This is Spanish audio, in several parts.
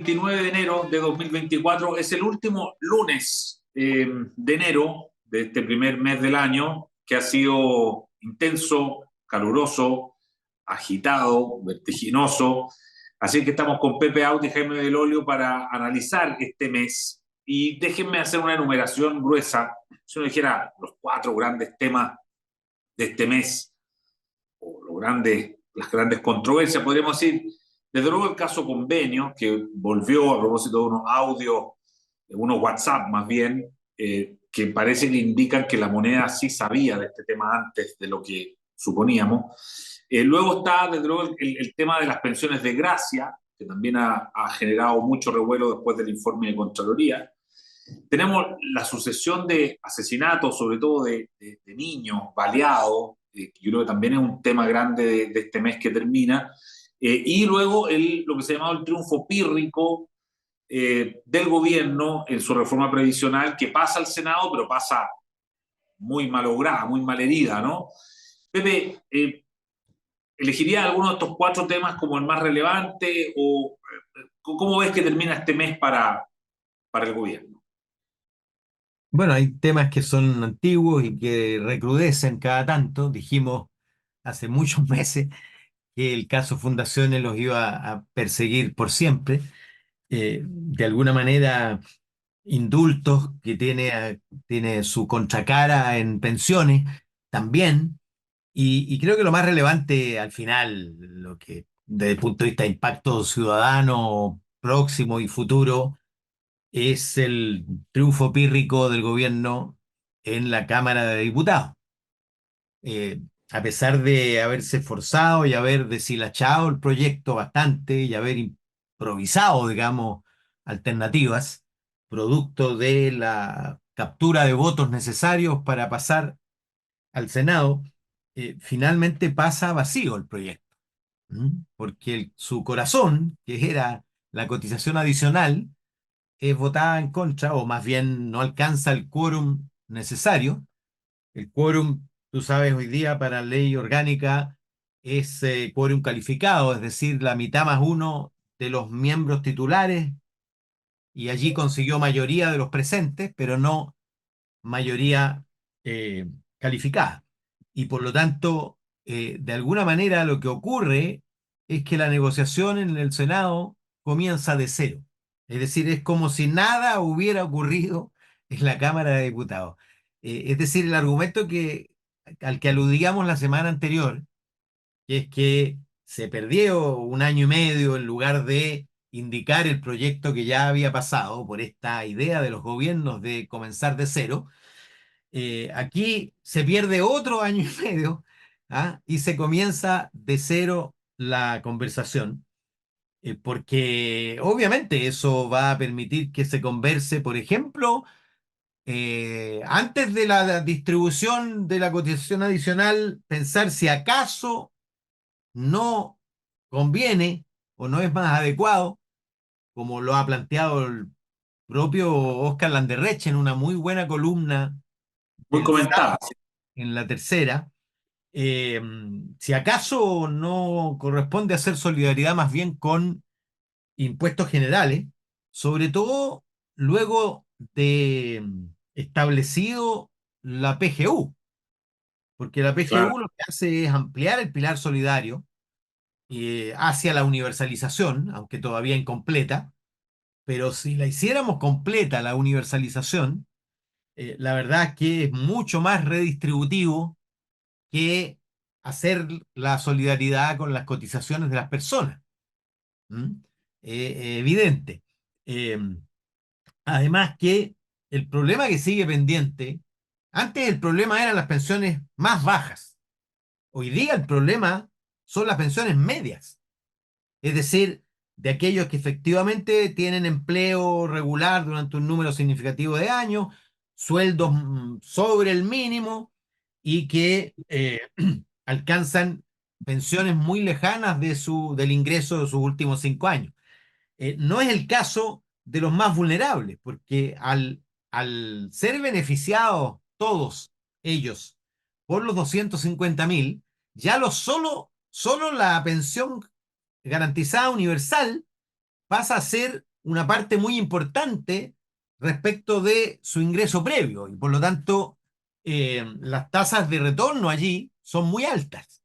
29 de enero de 2024. Es el último lunes de enero de este primer mes del año, que ha sido intenso, caluroso, agitado, vertiginoso. Así que estamos con Pepe Out y Jaime Del Olio para analizar este mes. Y déjenme hacer una enumeración gruesa. Si uno dijera los 4 grandes temas de este mes, o las grandes controversias, podríamos decir, desde luego el caso Convenio, que volvió a propósito de unos audios, de unos WhatsApp más bien, que parece que indican que la moneda sí sabía de este tema antes de lo que suponíamos. Luego está, desde luego, el tema de las pensiones de gracia, que también ha generado mucho revuelo después del informe de Contraloría. Tenemos la sucesión de asesinatos, sobre todo de niños baleados, que yo creo que también es un tema grande de este mes que termina. Y luego lo que se ha llamado el triunfo pírrico del gobierno en su reforma previsional, que pasa al Senado, pero pasa muy malograda, muy malherida, ¿no? Pepe, ¿elegiría alguno de estos 4 temas como el más relevante o cómo ves que termina este mes para el gobierno? Bueno, hay temas que son antiguos y que recrudecen cada tanto. Dijimos hace muchos meses que el caso Fundaciones los iba a perseguir por siempre. De alguna manera, indultos que tiene su contracara en pensiones también. Y creo que lo más relevante al final, lo que desde el punto de vista de impacto ciudadano próximo y futuro, es el triunfo pírrico del gobierno en la Cámara de Diputados. Eh, a pesar de haberse esforzado y haber deshilachado el proyecto bastante y haber improvisado, digamos, alternativas, producto de la captura de votos necesarios para pasar al Senado, finalmente pasa vacío el proyecto. Porque su corazón, que era la cotización adicional, es votada en contra, o más bien no alcanza el quórum necesario. El quórum, tú sabes, hoy día para ley orgánica es quórum calificado, es decir, la mitad más uno de los miembros titulares, y allí consiguió mayoría de los presentes, pero no mayoría eh, calificada. Y por lo tanto, de alguna manera lo que ocurre es que la negociación en el Senado comienza de cero. Es decir, es como si nada hubiera ocurrido en la Cámara de Diputados. Es decir, el argumento al que aludíamos la semana anterior, que es que se perdió un año y medio en lugar de indicar el proyecto que ya había pasado por esta idea de los gobiernos de comenzar de cero. Aquí se pierde otro año y medio, ¿ah? Y se comienza de cero la conversación, porque obviamente eso va a permitir que se converse, por ejemplo, antes de la distribución de la cotización adicional, pensar si acaso no conviene o no es más adecuado, como lo ha planteado el propio Oscar Landerreche en una muy buena columna Muy el comentada. sábado en La Tercera. eh, si acaso no corresponde hacer solidaridad más bien con impuestos generales, sobre todo luego de establecido la PGU, porque la Claro. PGU lo que hace es ampliar el pilar solidario hacia la universalización, aunque todavía incompleta, pero si la hiciéramos completa la universalización, la verdad es que es mucho más redistributivo que hacer la solidaridad con las cotizaciones de las personas. ¿Mm? Evidente. Eh, Además que el problema que sigue pendiente, antes el problema eran las pensiones más bajas. Hoy día el problema son las pensiones medias. Es decir, de aquellos que efectivamente tienen empleo regular durante un número significativo de años, sueldos sobre el mínimo y que alcanzan pensiones muy lejanas del ingreso de sus últimos 5 años. No es el caso de los más vulnerables, porque al ser beneficiados todos ellos por los 250.000, ya solo la pensión garantizada universal pasa a ser una parte muy importante respecto de su ingreso previo y por lo tanto las tasas de retorno allí son muy altas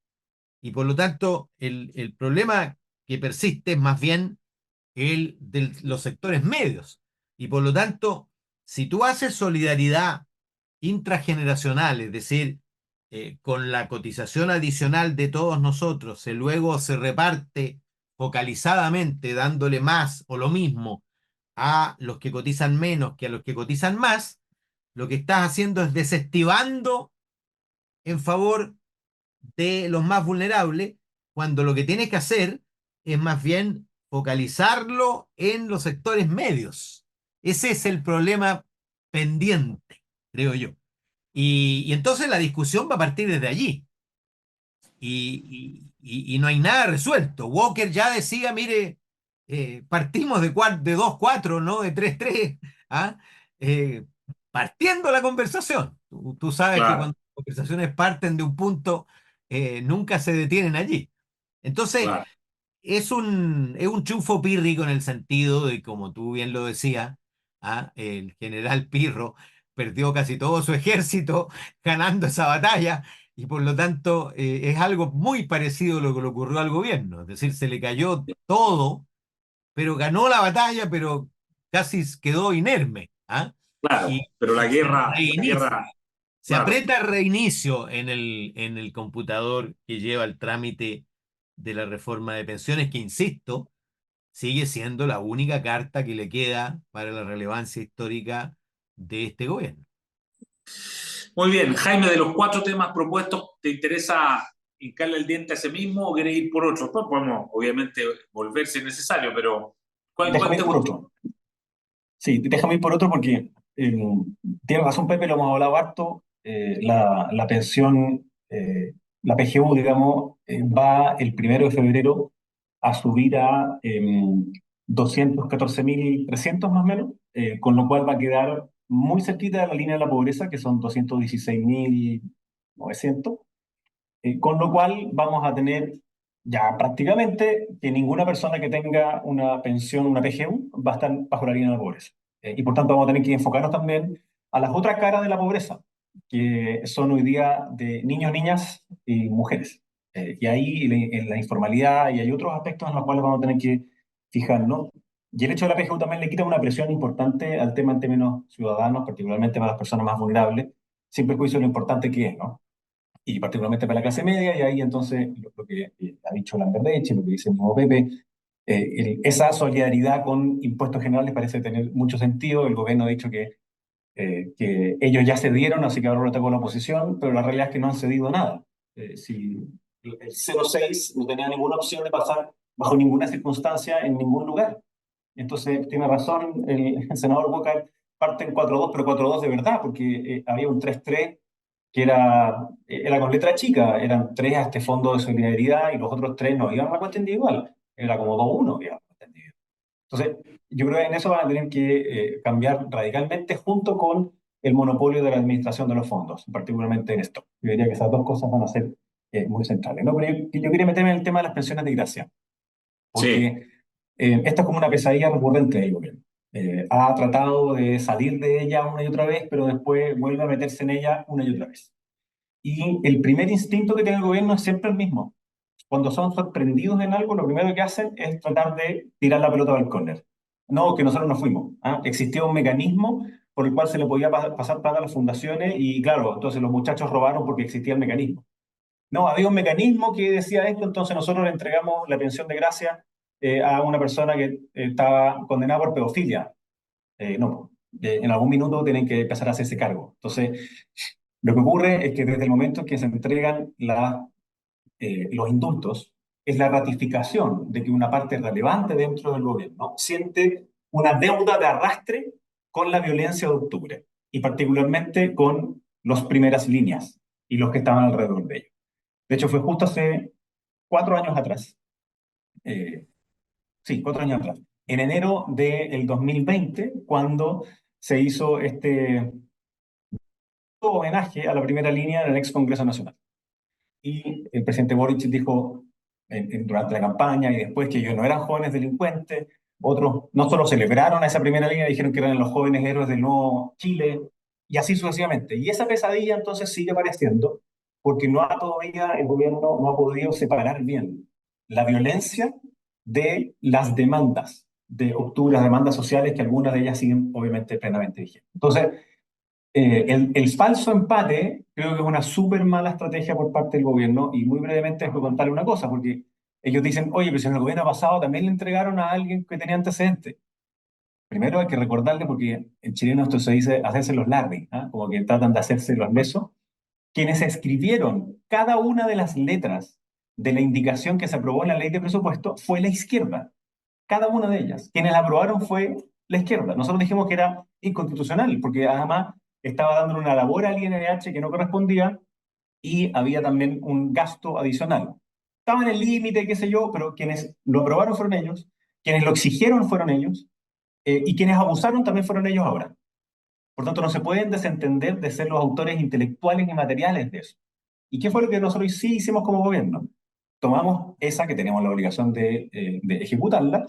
y por lo tanto el problema que persiste es más bien el de los sectores medios y por lo tanto si tú haces solidaridad intrageneracional, es decir, con la cotización adicional de todos nosotros, se luego se reparte focalizadamente dándole más o lo mismo a los que cotizan menos que a los que cotizan más, lo que estás haciendo es desestimando en favor de los más vulnerables, cuando lo que tienes que hacer es más bien focalizarlo en los sectores medios. Ese es el problema pendiente, creo yo. Y entonces la discusión va a partir desde allí. Y no hay nada resuelto. Walker ya decía, mire, partimos de 2-4, no de 3-3, ¿ah? Eh, partiendo la conversación. Tú sabes que Claro, cuando las conversaciones parten de un punto, nunca se detienen allí. Entonces, claro. es un triunfo pírrico en el sentido de, como tú bien lo decías, el general Pirro perdió casi todo su ejército ganando esa batalla y por lo tanto es algo muy parecido a lo que le ocurrió al gobierno. Es decir, se le cayó todo, pero ganó la batalla, pero casi quedó inerme. Claro, Y pero se reinicia. Se claro. aprieta reinicio en el computador que lleva el trámite de la reforma de pensiones, que insisto, sigue siendo la única carta que le queda para la relevancia histórica de este gobierno. Muy bien, Jaime, de los cuatro temas propuestos, ¿te interesa hincarle el diente a ese mismo o querés ir por otro? Pues podemos, obviamente, volver si es necesario, pero ¿cuál Déjame te ir por gusta? otro. Sí, déjame ir por otro porque tiene razón Pepe, lo hemos hablado harto. La pensión, la PGU, digamos, va el 1 de febrero a subir a 214.300 más o menos, con lo cual va a quedar muy cerquita de la línea de la pobreza, que son 216.900. Con lo cual vamos a tener ya prácticamente que ninguna persona que tenga una pensión, una PGU, va a estar bajo la línea de la pobreza. Y por tanto vamos a tener que enfocarnos también a las otras caras de la pobreza, que son hoy día de niños, niñas y mujeres. Y ahí en la informalidad y hay otros aspectos en los cuales vamos a tener que fijarnos. Y el hecho de la PGU también le quita una presión importante al tema en términos ciudadanos, particularmente para las personas más vulnerables, sin perjuicio de lo importante que es, ¿no? Y particularmente para la clase media, y ahí entonces lo que ha dicho Lamberreche, lo que dice el mismo Pepe, esa solidaridad con impuestos generales parece tener mucho sentido. El gobierno ha dicho que ellos ya cedieron, así que ahora lo tengo la oposición, pero la realidad es que no han cedido nada. Si el 0,6 no tenía ninguna opción de pasar bajo ninguna circunstancia en ningún lugar. Entonces tiene razón el senador Boca, parte en 4-2, pero 4-2 de verdad, porque había un 3-3 que era con letra chica, eran tres a este fondo de solidaridad y los otros tres no iban a la cuenta individual, era como 2-1 iban a la cuenta individual. Entonces, yo creo que en eso van a tener que cambiar radicalmente junto con el monopolio de la administración de los fondos, particularmente en esto. Yo diría que esas dos cosas van a ser muy centrales, ¿no? Pero yo quería meterme en el tema de las pensiones de gracia, Sí, porque esto es como una pesadilla recurrente del gobierno. Ha tratado de salir de ella una y otra vez, pero después vuelve a meterse en ella una y otra vez. Y el primer instinto que tiene el gobierno es siempre el mismo. Cuando son sorprendidos en algo, lo primero que hacen es tratar de tirar la pelota al córner. No, que nosotros no fuimos. ¿Ah? Existía un mecanismo por el cual se le podía pasar plata a las fundaciones y claro, entonces los muchachos robaron porque existía el mecanismo. No, había un mecanismo que decía esto, entonces nosotros le entregamos la pensión de gracia a una persona que estaba condenada por pedofilia. No, en algún minuto tienen que empezar a hacerse cargo. Entonces, lo que ocurre es que desde el momento en que se entregan los indultos, es la ratificación de que una parte relevante dentro del gobierno siente una deuda de arrastre con la violencia de octubre, y particularmente con los primeras líneas y los que estaban alrededor de ellos. De hecho, fue justo hace 4 años atrás, eh, sí, 4 años atrás, en enero del 2020, cuando se hizo este homenaje a la primera línea en el ex Congreso Nacional. Y el presidente Boric dijo durante la campaña y después que ellos no eran jóvenes delincuentes, otros no solo celebraron a esa primera línea, dijeron que eran los jóvenes héroes del nuevo Chile, y así sucesivamente. Y esa pesadilla entonces sigue apareciendo, porque todavía el gobierno no ha podido separar bien la violencia de las demandas de octubre, las demandas sociales, que algunas de ellas siguen obviamente plenamente vigentes. Entonces, el falso empate creo que es una súper mala estrategia por parte del gobierno, y muy brevemente les voy a contarle una cosa, porque ellos dicen, oye, pero si en el gobierno pasado también le entregaron a alguien que tenía antecedentes. Primero hay que recordarle, porque en chileno esto se dice hacerse los Larry, ¿ah? Como que tratan de hacerse los lesos. Quienes escribieron cada una de las letras de la indicación que se aprobó en la ley de presupuesto fue la izquierda, cada una de ellas. Quienes la aprobaron fue la izquierda. Nosotros dijimos que era inconstitucional, porque además estaba dando una labor al INDH que no correspondía, y había también un gasto adicional. Estaba en el límite, qué sé yo, pero quienes lo aprobaron fueron ellos, quienes lo exigieron fueron ellos, y quienes abusaron también fueron ellos ahora. Por tanto, no se pueden desentender de ser los autores intelectuales y materiales de eso. ¿Y qué fue lo que nosotros sí hicimos como gobierno? Tomamos esa, que teníamos la obligación de ejecutarla,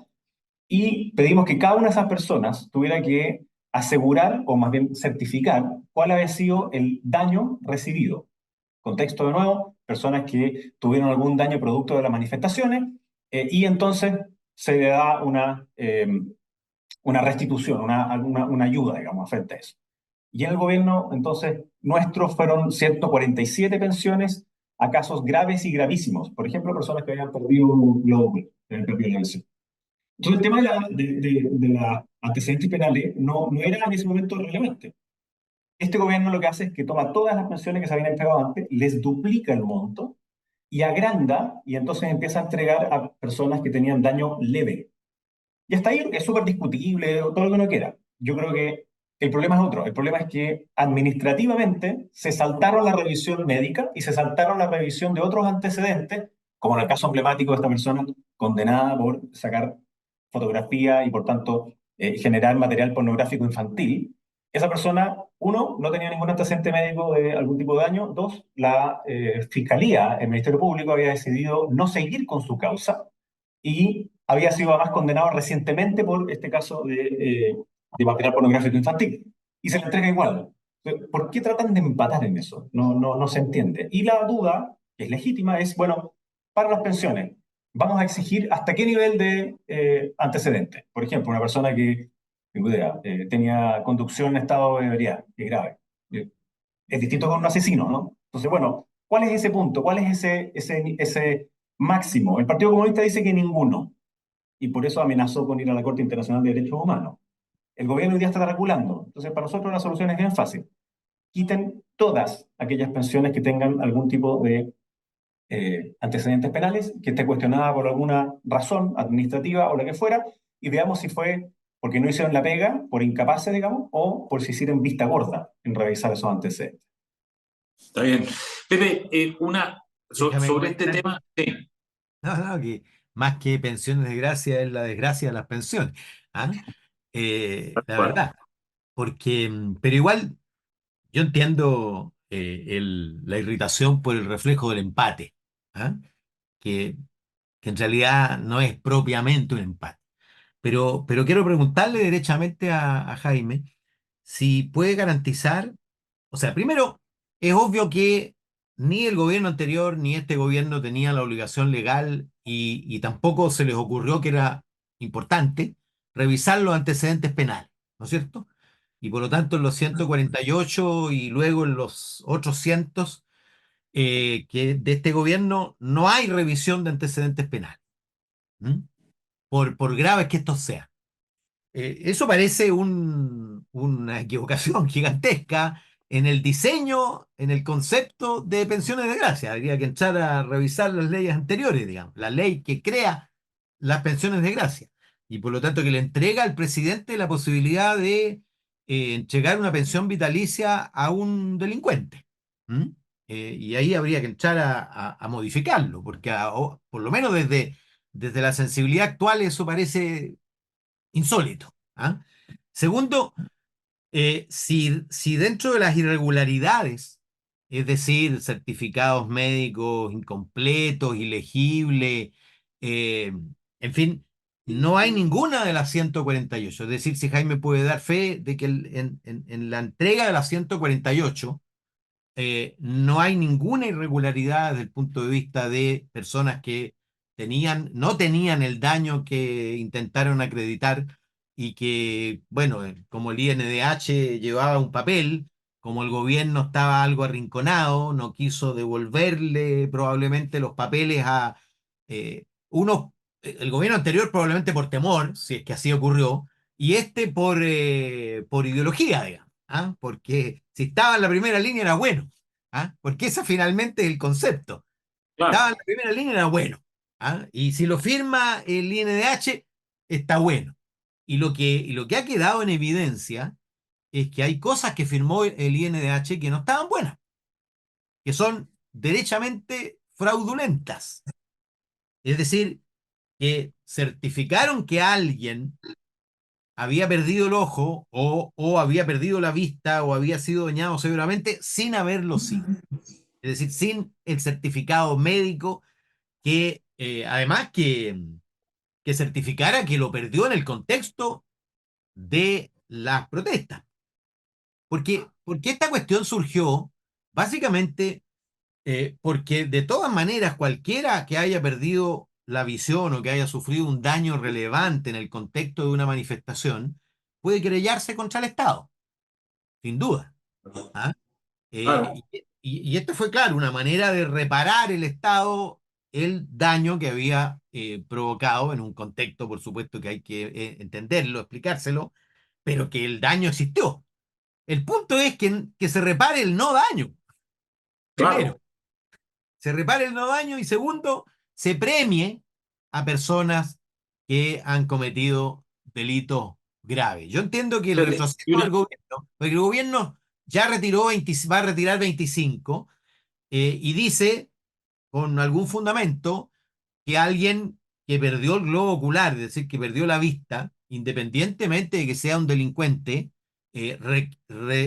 y pedimos que cada una de esas personas tuviera que asegurar, o más bien certificar, cuál había sido el daño recibido. Contexto de nuevo, personas que tuvieron algún daño producto de las manifestaciones, y entonces se le da una restitución, una ayuda, digamos, frente a eso. Y en el gobierno, entonces, nuestros fueron 147 pensiones a casos graves y gravísimos. Por ejemplo, personas que habían perdido un globo en el violencia. Entonces, el tema de la antecedentes penales no era en ese momento relevante. Este gobierno lo que hace es que toma todas las pensiones que se habían entregado antes, les duplica el monto y agranda, y entonces empieza a entregar a personas que tenían daño leve. Y hasta ahí es súper discutible, todo lo que uno quiera. Yo creo que el problema es otro. El problema es que administrativamente se saltaron la revisión médica y se saltaron la revisión de otros antecedentes, como en el caso emblemático de esta persona condenada por sacar fotografía y por tanto generar material pornográfico infantil. Esa persona, uno, no tenía ningún antecedente médico de algún tipo de daño. Dos, la Fiscalía, el Ministerio Público había decidido no seguir con su causa, y había sido además condenado recientemente por este caso de material pornográfico infantil. Y se le entrega igual. ¿Por qué tratan de empatar en eso? No se entiende. Y la duda, que es legítima, es, bueno, para las pensiones, vamos a exigir hasta qué nivel de antecedente. Por ejemplo, una persona que, tengo idea, tenía conducción en estado de ebriedad, que es grave. Es distinto con un asesino, ¿no? Entonces, bueno, ¿cuál es ese punto? ¿Cuál es ese máximo? El Partido Comunista dice que ninguno, y por eso amenazó con ir a la Corte Internacional de Derechos Humanos. El gobierno hoy día está regulando. Entonces, para nosotros la solución es bien fácil. Quiten todas aquellas pensiones que tengan algún tipo de antecedentes penales, que esté cuestionada por alguna razón administrativa o lo que fuera, y veamos si fue porque no hicieron la pega, por incapaces, digamos, o por si hicieron vista gorda en revisar esos antecedentes. Está bien. Pepe, Déjame sobre este comentar. tema, sí, No, que más que pensiones de gracia es la desgracia de las pensiones. ¿Ah? tal La cual. verdad, porque, pero igual yo entiendo la irritación por el reflejo del empate, ¿ah? Que, que en realidad no es propiamente un empate. Pero quiero preguntarle derechamente a Jaime si puede garantizar, o sea, primero, es obvio que ni el gobierno anterior ni este gobierno tenía la obligación legal y tampoco se les ocurrió que era importante revisar los antecedentes penales, ¿no es cierto? Y por lo tanto en los 148 y luego en los otros cientos que de este gobierno no hay revisión de antecedentes penales, ¿m? Por graves que estos sean. Eso parece una equivocación gigantesca en el diseño, en el concepto de pensiones de gracia. Habría que entrar a revisar las leyes anteriores, digamos, la ley que crea las pensiones de gracia. Y por lo tanto que le entrega al presidente la posibilidad de entregar una pensión vitalicia a un delincuente. ¿Mm? Y ahí habría que entrar a modificarlo, porque por lo menos desde la sensibilidad actual eso parece insólito. ¿Ah? Segundo, si dentro de las irregularidades, es decir, certificados médicos incompletos, ilegibles, en fin, no hay ninguna de las 148. Es decir, si Jaime puede dar fe de que en la entrega de las 148 no hay ninguna irregularidad desde el punto de vista de personas que no tenían el daño que intentaron acreditar y que, bueno, como el INDH llevaba un papel, como el gobierno estaba algo arrinconado, no quiso devolverle probablemente los papeles a unos, el gobierno anterior probablemente por temor, si es que así ocurrió, y este por ideología, digamos, ¿ah? Porque si estaba en la primera línea era bueno, ¿ah? Porque ese finalmente es el concepto. Estaba Claro, en la primera línea era bueno, ¿ah? Y si lo firma el INDH, está bueno. Y lo que ha quedado en evidencia es que hay cosas que firmó el INDH que no estaban buenas, que son derechamente fraudulentas. Es decir, que certificaron que alguien había perdido el ojo o había perdido la vista o había sido dañado severamente sin haberlo sido. Es decir, sin el certificado médico además que certificara que lo perdió en el contexto de las protestas. Porque esta cuestión surgió básicamente porque de todas maneras cualquiera que haya perdido la visión o que haya sufrido un daño relevante en el contexto de una manifestación puede querellarse contra el Estado, sin duda. ¿Ah? claro. Y esto fue, claro, una manera de reparar el Estado el daño que había provocado en un contexto, por supuesto, que hay que entenderlo, explicárselo, pero que el daño existió. El punto es que se repare el no daño, primero. Claro. Se repare el no daño y segundo, se premie a personas que han cometido delitos graves. Yo entiendo que el retroceso Y del gobierno, porque el gobierno ya retiró 20, va a retirar 25 y dice con algún fundamento que alguien que perdió el globo ocular, es decir, que perdió la vista, independientemente de que sea un delincuente,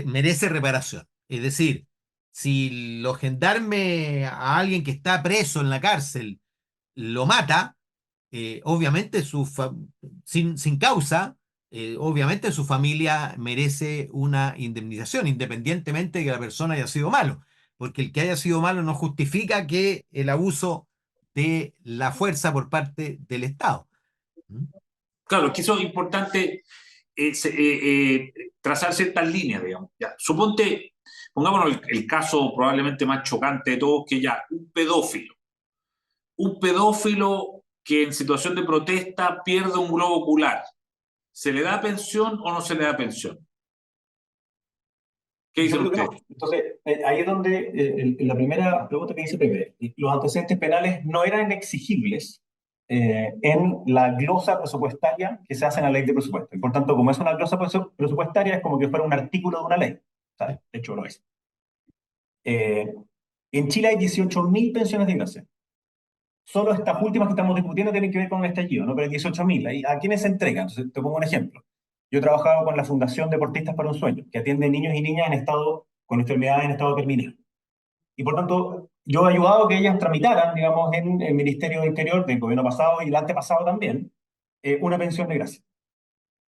merece reparación. Es decir, si los gendarmes a alguien que está preso en la cárcel lo mata, obviamente sin causa, obviamente su familia merece una indemnización, independientemente de que la persona haya sido malo, porque el que haya sido malo no justifica que el abuso de la fuerza por parte del Estado. ¿Mm? claro, es que eso es importante trazar ciertas líneas, digamos. Ya, suponte, pongámonos el caso probablemente más chocante de todos, que ya, un pedófilo que en situación de protesta pierde un globo ocular, ¿se le da pensión o no se le da pensión? ¿Qué Yo dicen creo que ustedes? no. Entonces, ahí es donde la primera pregunta que dice Pepe, los antecedentes penales no eran exigibles en la glosa presupuestaria que se hace en la ley de presupuesto. Y por tanto, como es una glosa presupuestaria, es como que fuera un artículo de una ley. O sea, de hecho, lo es. Eh, en Chile hay 18.000 pensiones de gracia. Solo estas últimas que estamos discutiendo tienen que ver con el estallido, ¿no? Pero hay 18.000. ¿A quiénes se entregan? Entonces, te pongo un ejemplo. Yo he trabajado con la Fundación Deportistas para un Sueño, que atiende niños y niñas en estado, con enfermedades en estado terminal. Y por tanto, yo he ayudado a que ellas tramitaran, digamos, en el Ministerio de Interior del gobierno pasado y el antepasado también, una pensión de gracia.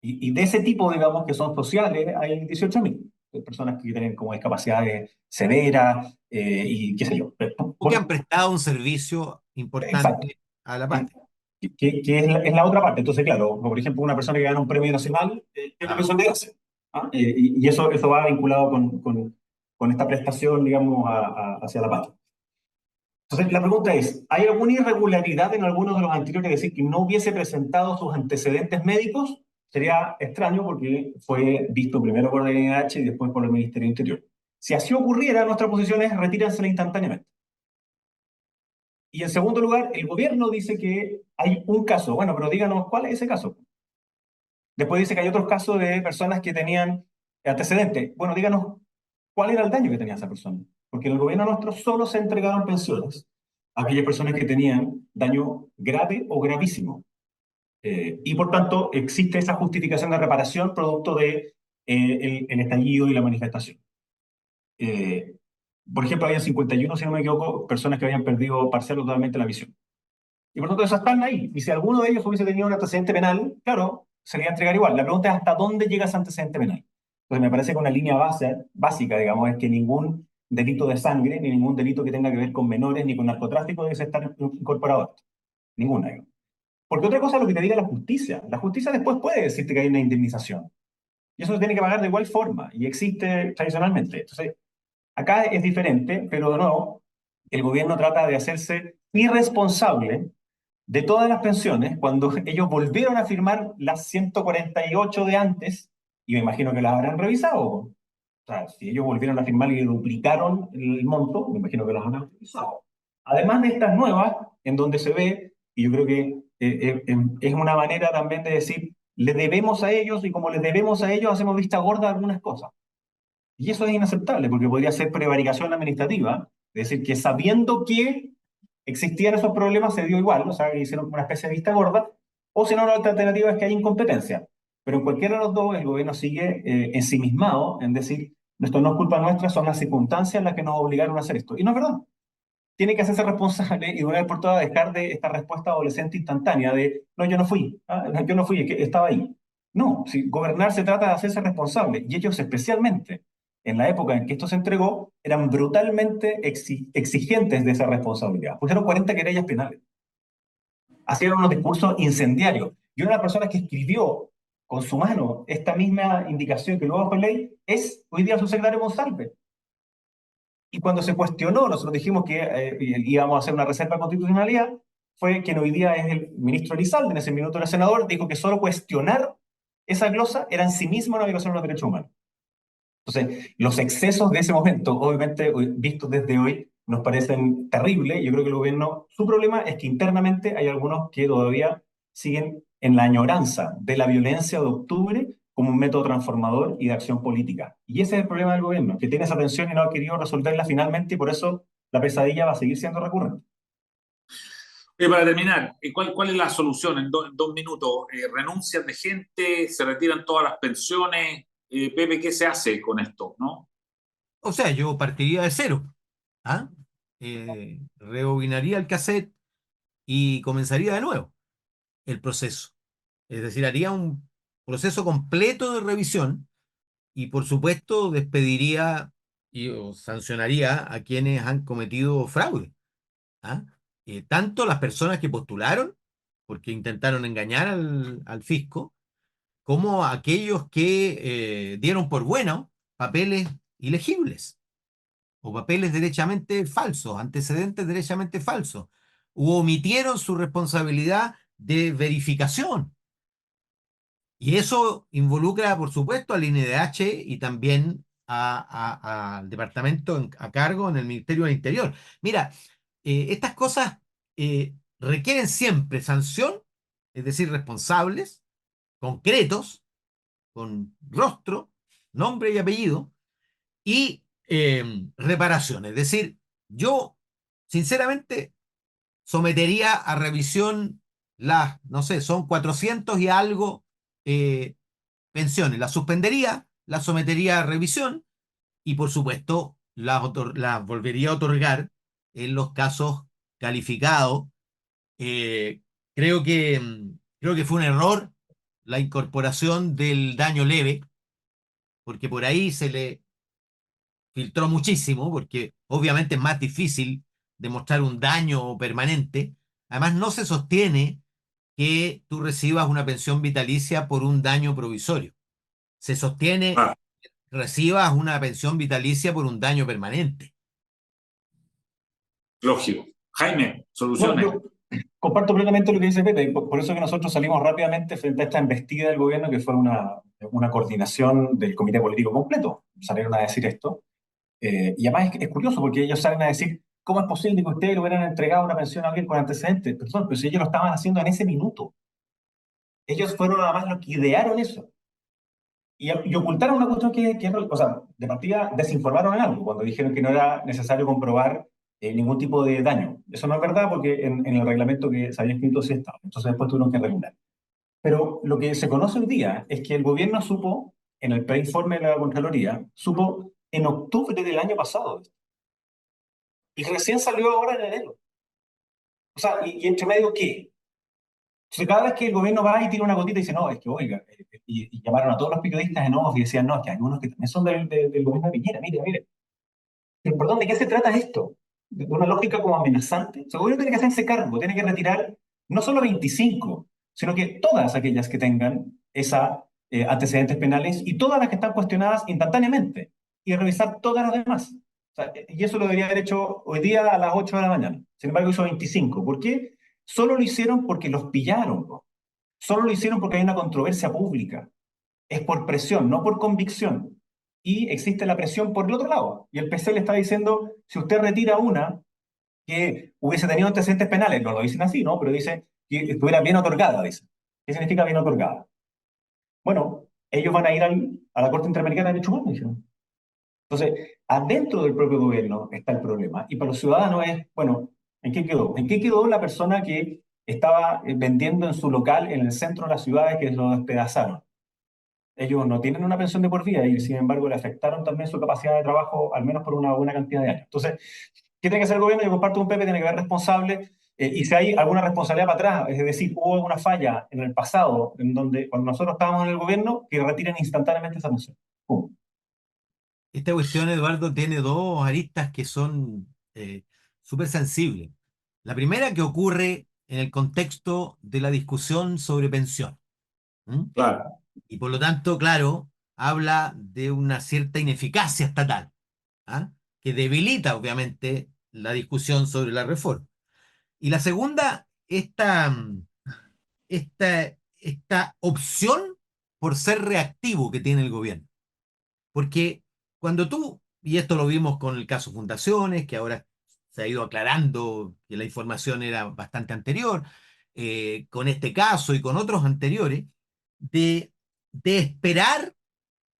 Y de ese tipo, digamos, que son sociales, hay 18.000 personas que tienen como discapacidades severas y qué sé yo. O que han prestado un servicio Exacto. importante a la Eh, patria. que es la otra parte. Entonces, claro, por ejemplo, una persona que gana un premio nacional tiene Claro. pensión de gracia. ¿Ah? Y eso va vinculado con esta prestación, digamos, hacia la patria. Entonces, la pregunta es, ¿hay alguna irregularidad en alguno de los anteriores? Es decir, que no hubiese presentado sus antecedentes médicos. Sería extraño porque fue visto primero por el INH y después por el Ministerio del Interior. Si así ocurriera, nuestra posición es retíransela instantáneamente. Y en segundo lugar, el gobierno dice que hay un caso. Bueno, pero díganos cuál es ese caso. Después dice que hay otros casos de personas que tenían antecedentes. Bueno, díganos cuál era el daño que tenía esa persona. Porque en el gobierno nuestro solo se entregaban pensiones a aquellas personas que tenían daño grave o gravísimo. Y por tanto, existe esa justificación de reparación producto de el estallido y la manifestación. Eh, por ejemplo, había 51, si no me equivoco, personas que habían perdido parcial o totalmente la visión. Y por lo tanto, esos están ahí. Y si alguno de ellos hubiese tenido un antecedente penal, claro, se le iba a entregar igual. La pregunta es hasta dónde llega ese antecedente penal. Entonces, me parece que una línea básica, digamos, es que ningún delito de sangre, ni ningún delito que tenga que ver con menores, ni con narcotráfico debe estar incorporado a esto. Ninguna. Digamos. Porque otra cosa es lo que te diga la justicia. La justicia después puede decirte que hay una indemnización. Y eso se tiene que pagar de igual forma. Y existe tradicionalmente. Entonces, acá es diferente, pero de nuevo, el gobierno trata de hacerse irresponsable de todas las pensiones cuando ellos volvieron a firmar las 148 de antes, y me imagino que las habrán revisado. O sea, si ellos volvieron a firmar y duplicaron el monto, me imagino que las habrán revisado. Además de estas nuevas, en donde se ve, y yo creo que es una manera también de decir, le debemos a ellos, y como les debemos a ellos, hacemos vista gorda de algunas cosas. Y eso es inaceptable, porque podría ser prevaricación administrativa, es decir, que sabiendo que existían esos problemas se dio igual, o sea, que hicieron una especie de vista gorda, o si no, la otra alternativa es que hay incompetencia. Pero en cualquiera de los dos, el gobierno sigue ensimismado en decir, esto no es culpa nuestra, son las circunstancias las que nos obligaron a hacer esto. Y no es verdad. Tiene que hacerse responsable y de una vez por todas dejar de esta respuesta adolescente instantánea de, no, yo no fui, no, yo no fui, es que estaba ahí. No, si gobernar se trata de hacerse responsable, y ellos especialmente, en la época en que esto se entregó, eran brutalmente exigentes de esa responsabilidad. Pusieron 40 querellas penales, hacían unos discursos incendiarios. Y una de las personas que escribió con su mano esta misma indicación que luego fue ley es hoy día su secretario Monsalve. Y cuando se cuestionó, nosotros dijimos que íbamos a hacer una reserva de constitucionalidad, fue quien hoy día es el ministro Elizalde, en ese minuto era senador, dijo que solo cuestionar esa glosa era en sí misma una violación de los derechos humanos. Entonces, los excesos de ese momento, obviamente, vistos desde hoy, nos parecen terribles. Yo creo que el gobierno, su problema es que internamente hay algunos que todavía siguen en la añoranza de la violencia de octubre como un método transformador y de acción política. Y ese es el problema del gobierno, que tiene esa tensión y no ha querido resolverla finalmente y por eso la pesadilla va a seguir siendo recurrente. Para terminar, ¿cuál es la solución en 2 minutos? ¿Renuncian de gente? ¿Se retiran todas las pensiones? Pepe, ¿qué se hace con esto? ¿No? O sea, yo partiría de cero, ¿ah? Rebobinaría el cassette y comenzaría de nuevo el proceso. Es decir, haría un proceso completo de revisión y, por supuesto, despediría o sancionaría a quienes han cometido fraude. ¿Ah? Tanto las personas que postularon, porque intentaron engañar al fisco, como aquellos que dieron por bueno papeles ilegibles o papeles derechamente falsos, antecedentes derechamente falsos, u omitieron su responsabilidad de verificación. Y eso involucra, por supuesto, al INDH y también al departamento a cargo en el Ministerio del Interior. Mira, estas cosas requieren siempre sanción, es decir, responsables, concretos, con rostro, nombre y apellido, y reparación. Es decir, yo, sinceramente, sometería a revisión las, no sé, son 400 y algo eh, pensiones. Las suspendería, las sometería a revisión y, por supuesto, las volvería a otorgar en los casos calificados. Eh, creo que fue un error la incorporación del daño leve, porque por ahí se le filtró muchísimo, porque obviamente es más difícil demostrar un daño permanente. Además, no se sostiene que tú recibas una pensión vitalicia por un daño provisorio. Se sostiene Ah, que recibas una pensión vitalicia por un daño permanente. lógico. Jaime, No, soluciones. yo comparto plenamente lo que dice Pepe, y por eso que nosotros salimos rápidamente frente a esta embestida del gobierno, que fue una coordinación del comité político completo. Salieron a decir esto. Y además es curioso porque ellos salen a decir, ¿cómo es posible que ustedes le hubieran entregado una pensión a alguien con antecedentes? Perdón, pero si ellos lo estaban haciendo en ese minuto. Ellos fueron nada más los que idearon eso. Y ocultaron una cuestión o sea, de partida desinformaron en algo cuando dijeron que no era necesario comprobar ningún tipo de daño. Eso no es verdad porque en el reglamento que se había escrito sí estaba. Entonces después tuvieron que regular. Pero lo que se conoce hoy día es que el gobierno supo, en el preinforme de la Contraloría, supo en octubre del año pasado. Y recién salió ahora en enero. O sea, ¿y entre medio qué? Entonces, cada vez que el gobierno va y tira una gotita y dice, no, es que, oiga, y llamaron a todos los periodistas en off y decían, no, es que hay unos que también son del gobierno de Piñera, mire, mire. Pero, perdón, ¿de qué se trata esto? ¿De una lógica como amenazante? O sea, el gobierno tiene que hacerse cargo, tiene que retirar no solo 25, sino que todas aquellas que tengan esa antecedentes penales y todas las que están cuestionadas instantáneamente y revisar todas las demás. O sea, y eso lo debería haber hecho hoy día a las 8 de la mañana. Sin embargo, hizo 25. ¿Por qué? Solo lo hicieron porque los pillaron, ¿no? Solo lo hicieron porque hay una controversia pública. Es por presión, no por convicción. Y existe la presión por el otro lado. Y el PC le está diciendo, si usted retira una que hubiese tenido antecedentes penales, no lo dicen así, ¿no? Pero dice que estuviera bien otorgada, dice. ¿Qué significa bien otorgada? Bueno, ellos van a ir a la Corte Interamericana de Derechos Humanos, dijeron. Entonces, adentro del propio gobierno está el problema. Y para los ciudadanos es, bueno, ¿en qué quedó? ¿En qué quedó la persona que estaba vendiendo en su local en el centro de la ciudad y que lo despedazaron? Ellos no tienen una pensión de por vida y, sin embargo, le afectaron también su capacidad de trabajo, al menos por una buena cantidad de años. Entonces, ¿qué tiene que hacer el gobierno? Yo comparto con Pepe, tiene que haber responsable. Y si hay alguna responsabilidad para atrás, es decir, hubo alguna falla en el pasado, en donde cuando nosotros estábamos en el gobierno, que retiren instantáneamente esa pensión. ¡Pum! Esta cuestión, Eduardo, tiene dos aristas que son súper sensibles. La primera que ocurre en el contexto de la discusión sobre pensión. ¿Mm? Claro, Y por lo tanto, claro, habla de una cierta ineficacia estatal, ¿ah? Que debilita, obviamente, la discusión sobre la reforma. Y la segunda, esta opción por ser reactivo que tiene el gobierno. Porque cuando tú, y esto lo vimos con el caso Fundaciones, que ahora se ha ido aclarando que la información era bastante anterior, con este caso y con otros anteriores, de, de esperar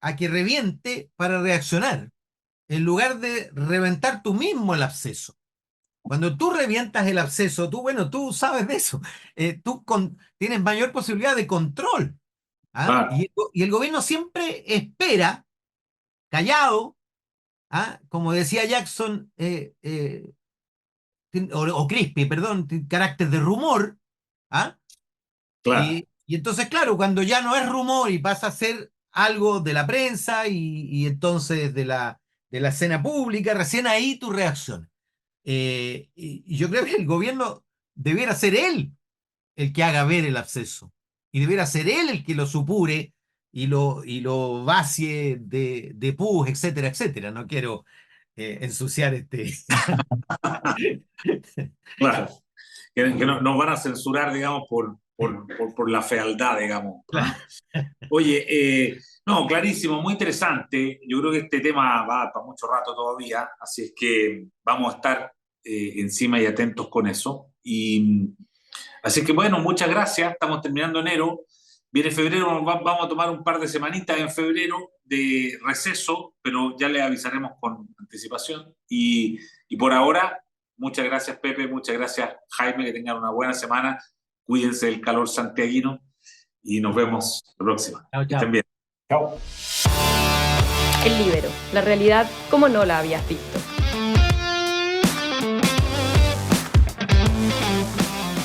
a que reviente para reaccionar, en lugar de reventar tú mismo el absceso. Cuando tú revientas el absceso, tú, bueno, tú sabes de eso, tienes mayor posibilidad de control. ¿Ah? claro, Y el gobierno siempre espera, callado, ¿ah? Como decía Jackson, o Crispy, perdón, tiene carácter de rumor, ¿ah? claro. Y entonces, claro, cuando ya no es rumor y pasa a ser algo de la prensa y entonces de la escena pública, recién ahí tu reacción. Y yo creo que el gobierno debiera ser él el que haga ver el absceso y debiera ser él el que lo supure y lo vacie de pus, etcétera, etcétera. No quiero ensuciar este. Claro. Que no, nos van a censurar, digamos, por la fealdad, digamos. ¿Ah? Oye, no, clarísimo, muy interesante. Yo creo que este tema va para mucho rato todavía, así es que vamos a estar encima y atentos con eso. Y así que bueno, muchas gracias. Estamos terminando enero. Viene febrero, vamos a tomar un par de semanitas en febrero de receso, pero ya le avisaremos con anticipación. Y por ahora, muchas gracias Pepe, muchas gracias Jaime, que tengan una buena semana. Cuídense del calor santiaguino y nos vemos la próxima. Chao, Que estén chao. bien. Chao. El Líbero, la realidad como no la habías visto.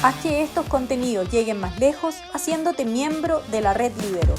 Haz que estos contenidos lleguen más lejos haciéndote miembro de la Red Líbero.